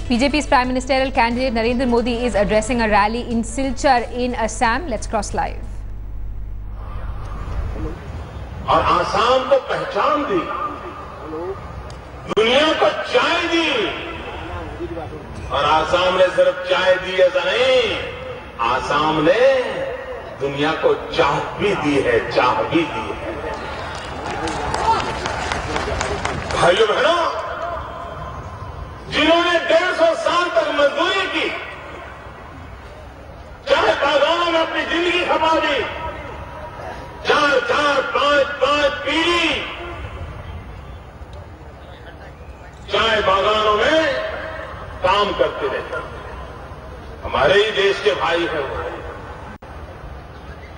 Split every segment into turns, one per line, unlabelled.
BJP's Prime Ministerial candidate Narendra Modi is addressing a rally in Silchar in Assam. Let's cross live.
और आसाम को पहचान दी, दुनिया को चाय दी, और आसाम ने सिर्फ चाय दी ऐसा नहीं, आसाम ने दुनिया को चाह भी दी है, चाह भी दी है। भाइयों बहनों, जिन्होंने 150 साल तक मजदूरी की, चाय बागानों में अपनी जिंदगी खपा दी, 4-4, 5-5 पीढ़ी चाय बागानों में काम करते रहे। हमारे ही देश के भाई हैं।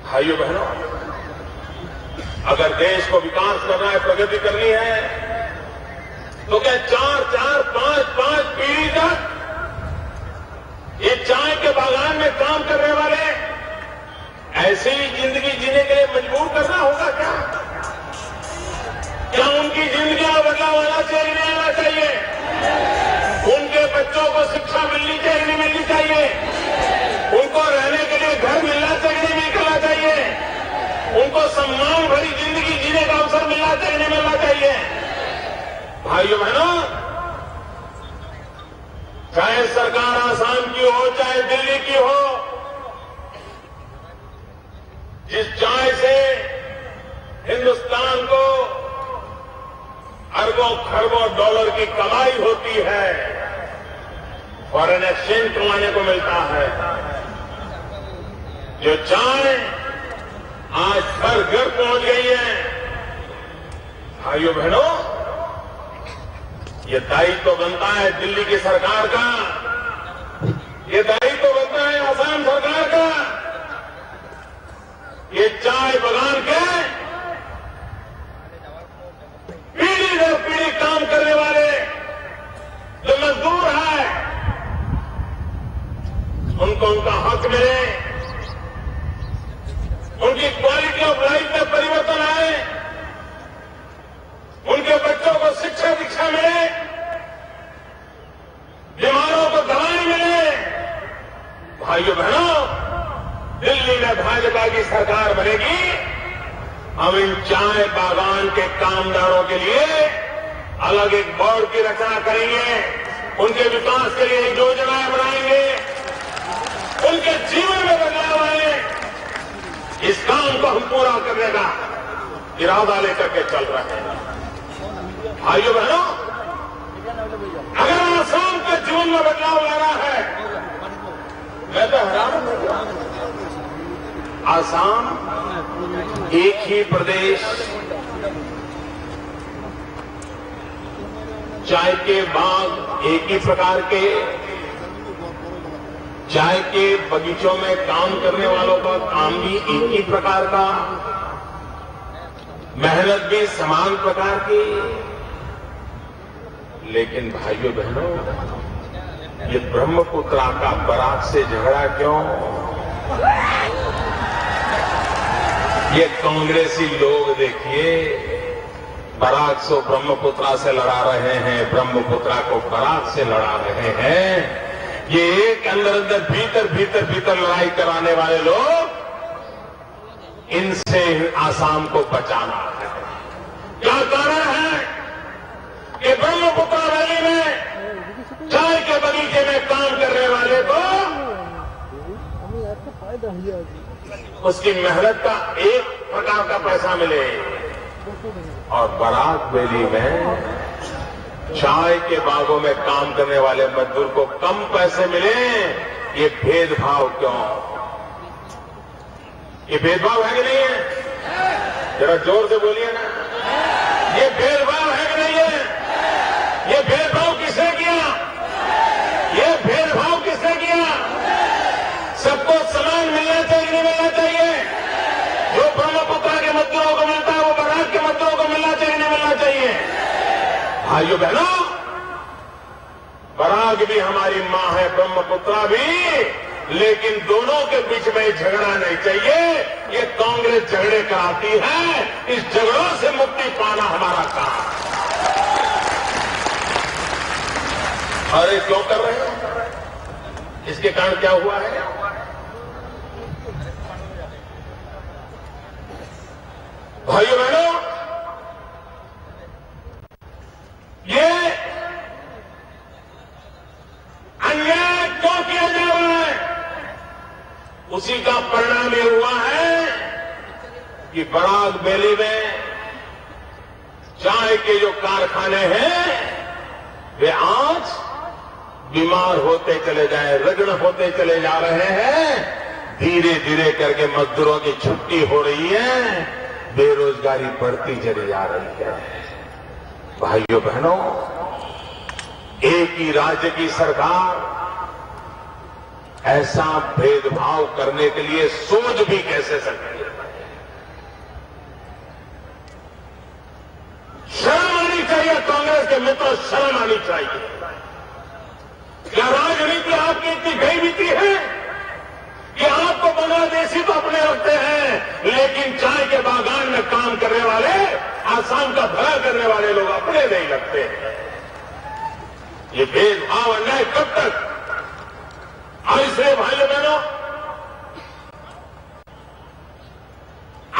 भाइयों बहनों, अगर देश को विकास करना है, प्रगति करनी है, तो क्या 4-4, 5-5 पीढ़ी तक ये चाय के बागान में काम करने वाले ऐसी ही जिंदगी जीने के लिए मजबूर करना होगा क्या? क्या उनकी जिंदगी में बदलाव आना चाहिए, नहीं आना चाहिए? उनके बच्चों को शिक्षा मिलनी चाहिए, नहीं मिलनी चाहिए? उनको रहने के लिए घर मिलना चाहिए, नहीं मिलना चाहिए? उनको सम्मान भरी जिंदगी जीने का अवसर मिलना चाहिए, नहीं मिलना चाहिए? भाइयों बहनों, चाहे सरकार आसाम की हो, चाहे दिल्ली की हो, जिस चाय से हिंदुस्तान को अरबों खरबों डॉलर की कमाई होती है, फॉरेन एक्सचेंज कमाने को मिलता है, जो चाय आज घर घर पहुंच गई है, भाइयों बहनों, ये दायित्व बनता है दिल्ली की सरकार का, ये दायित्व बनता है आसाम सरकार का। ये चाय बगान के पीढ़ी दर पीढ़ी काम करने वाले जो मजदूर हैं, उनको उनका हक मिले, उनकी क्वालिटी ऑफ लाइफ में परिवर्तन आए, उनके बच्चों को शिक्षा दीक्षा मिले, बीमारों को दवाई मिले। भाइयों बहनों, दिल्ली में भाजपा की सरकार बनेगी, हम इन चाय बागान के कामदारों के लिए अलग एक बोर्ड की रचना करेंगे, उनके विकास के लिए योजनाएं बनाएंगे, उनके जीवन में बदलाव आए। इस काम को हम पूरा करने का इरादा लेकर के चल रहे हैं। भाइयों बहनों, अगर आसाम के जीवन में बदलाव लाना है, मैं तो हैरान हूं। आसाम एक ही प्रदेश, चाय के बाग एक ही प्रकार के, चाय के बगीचों में काम करने वालों का काम भी एक ही प्रकार का, मेहनत भी समान प्रकार की। लेकिन भाइयों बहनों, ये ब्रह्मपुत्रा का बराक से झगड़ा क्यों? ये कांग्रेसी लोग देखिए, बराक को ब्रह्मपुत्रा से लड़ा रहे हैं, ब्रह्मपुत्रा को बराक से लड़ा रहे हैं। ये एक अंदर अंदर भीतर लड़ाई कराने वाले लोग, इनसे आसाम को बचाना है। क्या कारण है कि ब्रह्मपुत्रा वैली में चाय के बगीचे में काम करने वाले को उसकी मेहनत का एक प्रकार का पैसा मिले, और बराक वैली में चाय के बागों में काम करने वाले मजदूर को कम पैसे मिले? ये भेदभाव क्यों? ये भेदभाव है कि नहीं है? जरा जोर से बोलिए ना, ये भेदभाव है कि नहीं है? ये भेदभाव किसने किया? ये भेदभाव किसने किया? सबको समान मिलना चाहिए, नहीं मिलना चाहिए? जो ब्रह्मपुत्रा के मजदूरों को मिलता है, वो बराक के मजदूरों को मिलना चाहिए, नहीं मिलना चाहिए? भाइयों बहनों, बराक भी हमारी मां है, ब्रह्मपुत्रा भी, लेकिन दोनों के बीच में झगड़ा नहीं चाहिए। ये कांग्रेस झगड़े कराती है, इस झगड़ों से मुक्ति पाना हमारा काम है। और ये क्यों कर रहे हैं? इसके कारण क्या हुआ है? भाइयों बहनों, ये अन्याय क्यों किया जा रहा है? उसी का परिणाम ये हुआ है कि बराग वैली में चाय के जो कारखाने हैं वे आज बीमार होते चले जाए, रुग्ण होते चले जा रहे हैं। धीरे धीरे करके मजदूरों की छुट्टी हो रही है, बेरोजगारी बढ़ती चली जा रही है। भाइयों बहनों, एक ही राज्य की सरकार ऐसा भेदभाव करने के लिए सोच भी कैसे सकती है? शर्म आनी चाहिए कांग्रेस के मित्रों, शर्म आनी चाहिए। क्या राजनीति आपकी इतनी भयभीति है कि आपको बांग्लादेशी तो अपने रखते हैं, लेकिन चाय के बागान में काम करने वाले, आसाम का भला करने वाले लोग अपने नहीं लगते हैं? ये भेदभाव अन्याय कब तक? और इसलिए भाइयों बहनों,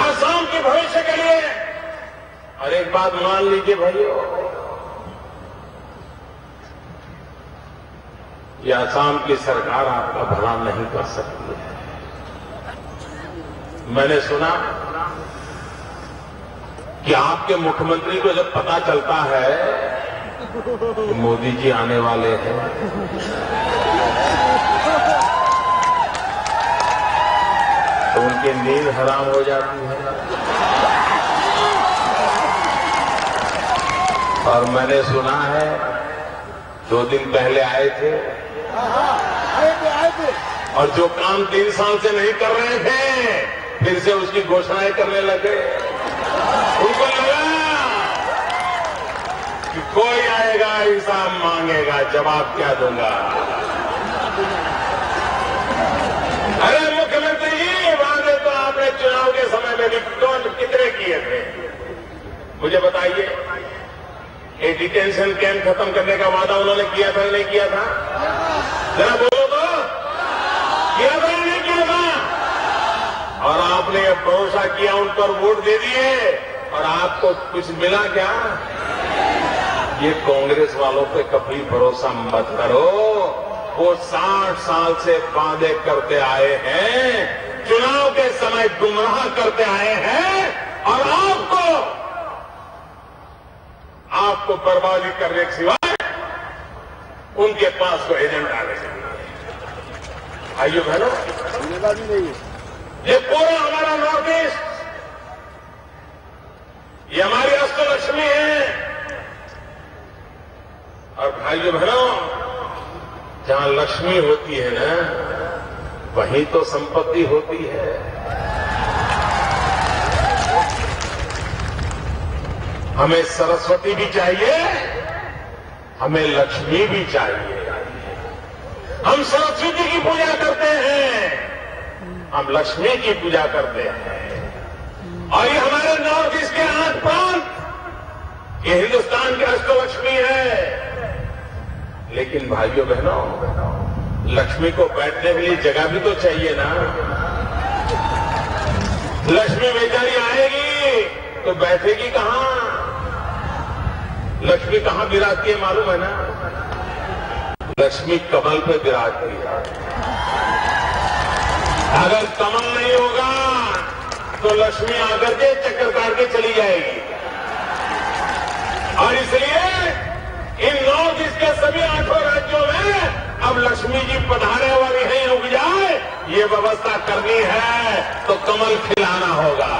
आसाम के भविष्य के लिए और एक बात मान लीजिए भाइयों, ये आसाम की सरकार आपका भला नहीं कर सकती है। मैंने सुना कि आपके मुख्यमंत्री को जब पता चलता है कि मोदी जी आने वाले हैं, तो उनकी नींद हराम हो जाती है। और मैंने सुना है 2 दिन पहले आए थे और जो काम 3 साल से नहीं कर रहे थे, फिर से उसकी घोषणाएं करने लगे। उनको लगा कि कोई आएगा, हिसाब मांगेगा, जवाब क्या दूंगा। अरे मुख्यमंत्री जी, वादे तो आपने चुनाव के समय में भी कितने किए थे? मुझे बताइए, ये डिटेंशन कैंप खत्म करने का वादा उन्होंने किया था नहीं किया था? जरा बोलो तो, किया था नहीं किया था? और आपने भरोसा किया, उन पर वोट दे दिए और आपको कुछ मिला क्या? ये कांग्रेस वालों पे कभी भरोसा मत करो। वो 60 साल से वादे करते आए हैं, चुनाव के समय गुमराह करते आए हैं और आपको बर्बादी करने के सिवाय उनके पास कोई एजेंडा नहीं। आइए बहनों, ये पूरा हमारा नॉर्थ ईस्ट, ये हमारी अष्टलक्ष्मी है। और भाइयों बहनों, जहां लक्ष्मी होती है ना, वहीं तो संपत्ति होती है। हमें सरस्वती भी चाहिए, हमें लक्ष्मी भी चाहिए। हम सरस्वती की पूजा करते हैं, हम लक्ष्मी की पूजा करते हैं। और ये हमारे नॉर्थ ईस्ट के 8 प्रांत, ये हिंदुस्तान की अष्टलक्ष्मी है। लेकिन भाइयों बहनों, लक्ष्मी को बैठने के लिए जगह भी तो चाहिए ना। लक्ष्मी बेचारी आएगी तो बैठेगी कहां? लक्ष्मी कहां विराजती है मालूम है ना? लक्ष्मी कमल पे विराजती है। अगर कमल नहीं होगा तो लक्ष्मी आकर के चक्कर काट के चली जाएगी। और इसलिए इन नॉर्थ ईस्ट के सभी 8 राज्यों में अब लक्ष्मी जी पधारे और यहीं रुक जाए, ये व्यवस्था करनी है तो कमल खिलाना होगा।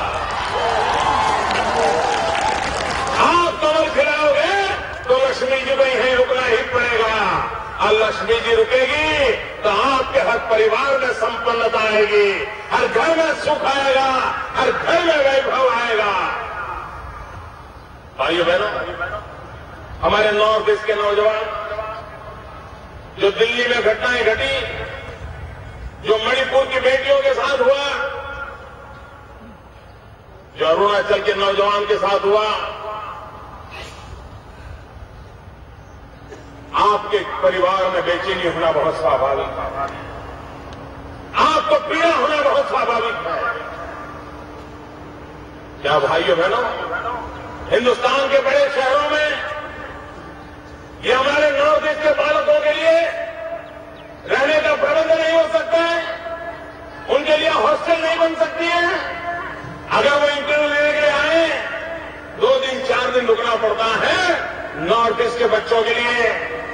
आप कमल खिलाओगे तो लक्ष्मी जी को यहीं रुकना ही पड़ेगा। और लक्ष्मी जी रुकेगी तो आपके हर परिवार में संपन्नता आएगी, हर घर में सुख आएगा, हर घर में वैभव आएगा। भाइयों बहनों, हमारे नॉर्थ ईस्ट के नौजवान, जो दिल्ली में घटनाएं घटी, जो मणिपुर की बेटियों के साथ हुआ, जो अरुणाचल के नौजवान के साथ हुआ, आपके परिवार में बेचैनी होना बहुत स्वाभाविक है, आपको पीड़ा होना बहुत स्वाभाविक है। क्या भाइयों बहनों, हिंदुस्तान के बड़े शहरों में ये हमारे नॉर्थ ईस्ट के बालकों के लिए रहने का प्रबंध नहीं हो सकता है, उनके लिए हॉस्टल नहीं बन सकती है। अगर वो इंटरव्यू लेने के लिए आए, 2 दिन 4 दिन रुकना पड़ता है। नॉर्थ ईस्ट के बच्चों के लिए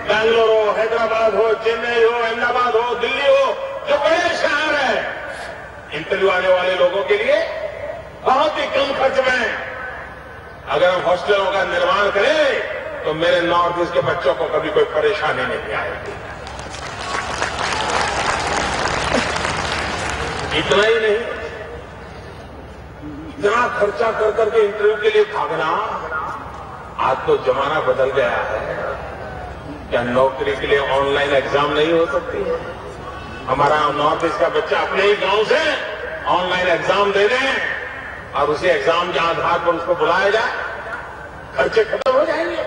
बैंगलोर हो, हैदराबाद हो, चेन्नई हो, अहमदाबाद हो, दिल्ली हो, जो बड़े शहर है, इंटरव्यू आने वाले लोगों के लिए बहुत ही कम खर्च में अगर हम हॉस्टलों का निर्माण करें तो मेरे नॉर्थ ईस्ट के बच्चों को कभी कोई परेशानी नहीं आएगी। इतना ही नहीं, इतना खर्चा कर करके इंटरव्यू के लिए भागना, आज तो जमाना बदल गया है। क्या नौकरी के लिए ऑनलाइन एग्जाम नहीं हो सकती है? हमारा नॉर्थ ईस्ट का बच्चा अपने ही गांव से ऑनलाइन एग्जाम दे दें और उसी एग्जाम के आधार पर उसको बुलाया जाए, खर्चे खत्म हो जाएंगे।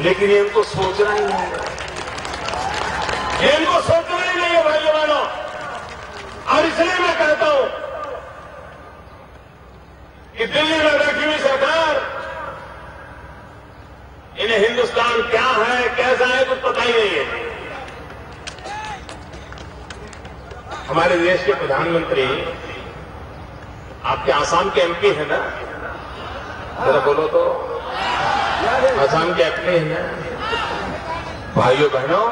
लेकिन ये इनको सोचना ही नहीं है, ये इनको सोचना ही नहीं है भाइयों बहनों। और इसलिए मैं कहता हूं कि दिल्ली में बैठी हुई सरकार, इन्हें हिंदुस्तान क्या है कैसा है कुछ पता ही नहीं है। हमारे देश के प्रधानमंत्री आपके आसाम के एमपी है ना, जरा बोलो तो, आसाम के एमपी है ना। भाइयों बहनों,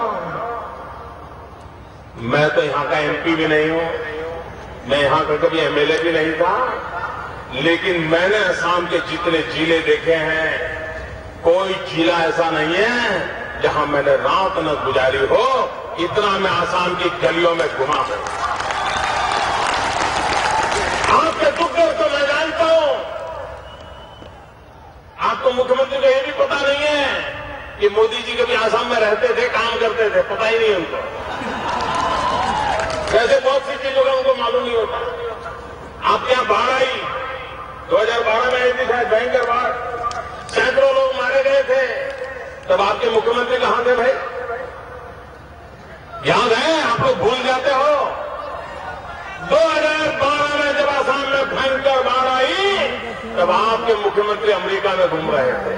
मैं तो यहां का एमपी भी नहीं हूं, मैं यहां का कभी एमएलए भी नहीं था, लेकिन मैंने असम के जितने जिले देखे हैं, कोई जिला ऐसा नहीं है जहां मैंने रात न गुजारी हो। इतना मैं असम की गलियों में घुमा हूं। आपके दुख तो मैं जानता हूं, आपको मुख्यमंत्री को यह भी पता नहीं है कि मोदी जी कभी आसाम में रहते थे, काम करते थे, पता ही नहीं उनको। वैसे बहुत सी चीजों का उनको मालूम नहीं होता। आपके यहां बाढ़ आई, 2012 में आई थी शायद, भयंकर बाढ़, सैकड़ों लोग मारे गए थे। तब आपके मुख्यमंत्री कहां थे भाई? याद है? आप लोग भूल जाते हो। 2012 में जब आसाम में भयंकर बाढ़ आई, तब आपके मुख्यमंत्री अमेरिका में घूम रहे थे,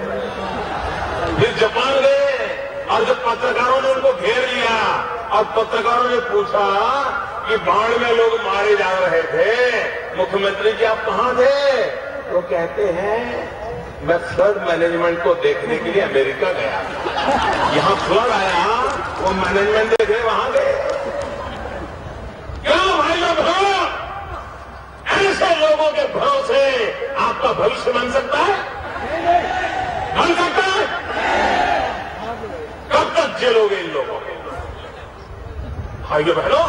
फिर जापान गए, और जब पत्रकारों ने उनको घेर लिया और पत्रकारों ने पूछा कि बाढ़ में लोग मारे जा रहे थे, मुख्यमंत्री जी आप कहां थे? वो कहते हैं मैं फ्लड मैनेजमेंट को देखने के लिए अमेरिका गया, यहां फ्लड आया, वो मैनेजमेंट देखे वहां गए। क्यों भाइयों बहनों, ऐसे लोगों के भरोसे आपका भविष्य बन सकता है? बन सकता है? कब तक झेलोगे इन लोगों को? भाइयों बहनों,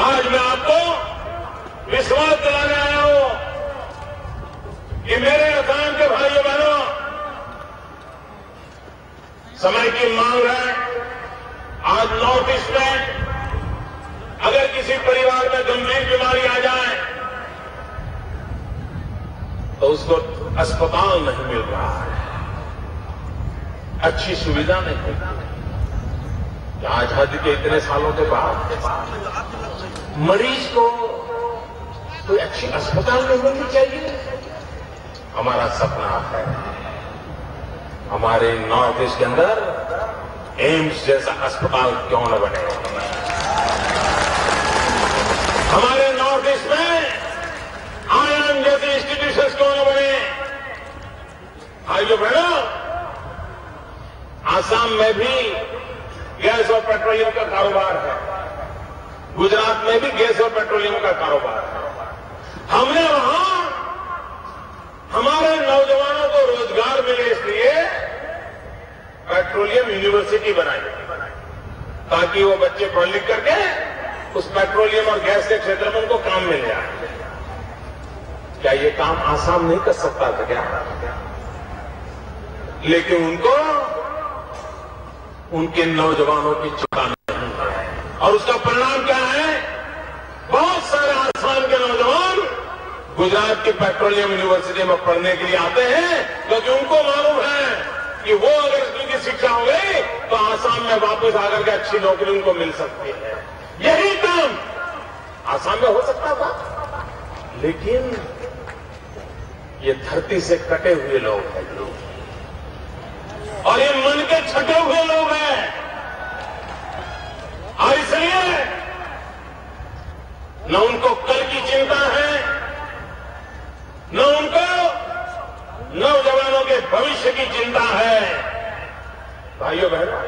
आज मैं आपको विश्वास दिलाने आया हूं कि मेरे असम के भाइयों बहनों, समय की मांग है। आज नॉर्थ ईस्ट में अगर किसी परिवार में गंभीर बीमारी आ जाए तो उसको अस्पताल नहीं मिल रहा है, अच्छी सुविधा नहीं मिल रही। आजादी के इतने सालों के बाद मरीज को कोई अच्छी अस्पताल नहीं मिलनी चाहिए। हमारा सपना है हमारे नॉर्थ ईस्ट के अंदर एम्स जैसा अस्पताल क्यों न बने। हमारे नॉर्थ ईस्ट में आईआईएम जैसे इंस्टीट्यूशन क्यों न बने। भाइयों बहनों, आसाम में भी गैस और पेट्रोलियम का कारोबार है, गुजरात में भी गैस और पेट्रोलियम का कारोबार है। हमने वहां हमारे नौजवानों को रोजगार मिले इसलिए पेट्रोलियम यूनिवर्सिटी बनाई, ताकि वो बच्चे पढ़ लिख करके उस पेट्रोलियम और गैस के क्षेत्र में उनको काम मिल जाए। क्या ये काम आसाम नहीं कर सकता था क्या? लेकिन उनको उनके नौजवानों की चिंता नहीं है, और उसका परिणाम क्या है? बहुत सारे आसाम के नौजवान गुजरात की पेट्रोलियम यूनिवर्सिटी में पढ़ने के लिए आते हैं, क्योंकि उनको मालूम है कि वो अगर की शिक्षा हो गई तो आसाम में वापस आकर के अच्छी नौकरी उनको मिल सकती है। यही काम आसाम में हो सकता था, लेकिन ये धरती से कटे हुए लोग हैं और ये मन के छटे हुए लोग हैं, और इसलिए न उनको कल की चिंता है, न उनको नौजवानों के भविष्य की चिंता है। भाइयों बहनों,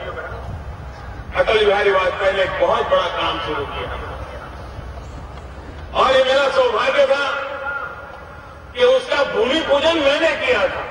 अटल बिहारी वाजपेयी ने एक बहुत बड़ा काम शुरू किया और ये मेरा सौभाग्य था कि उसका भूमि पूजन मैंने किया था।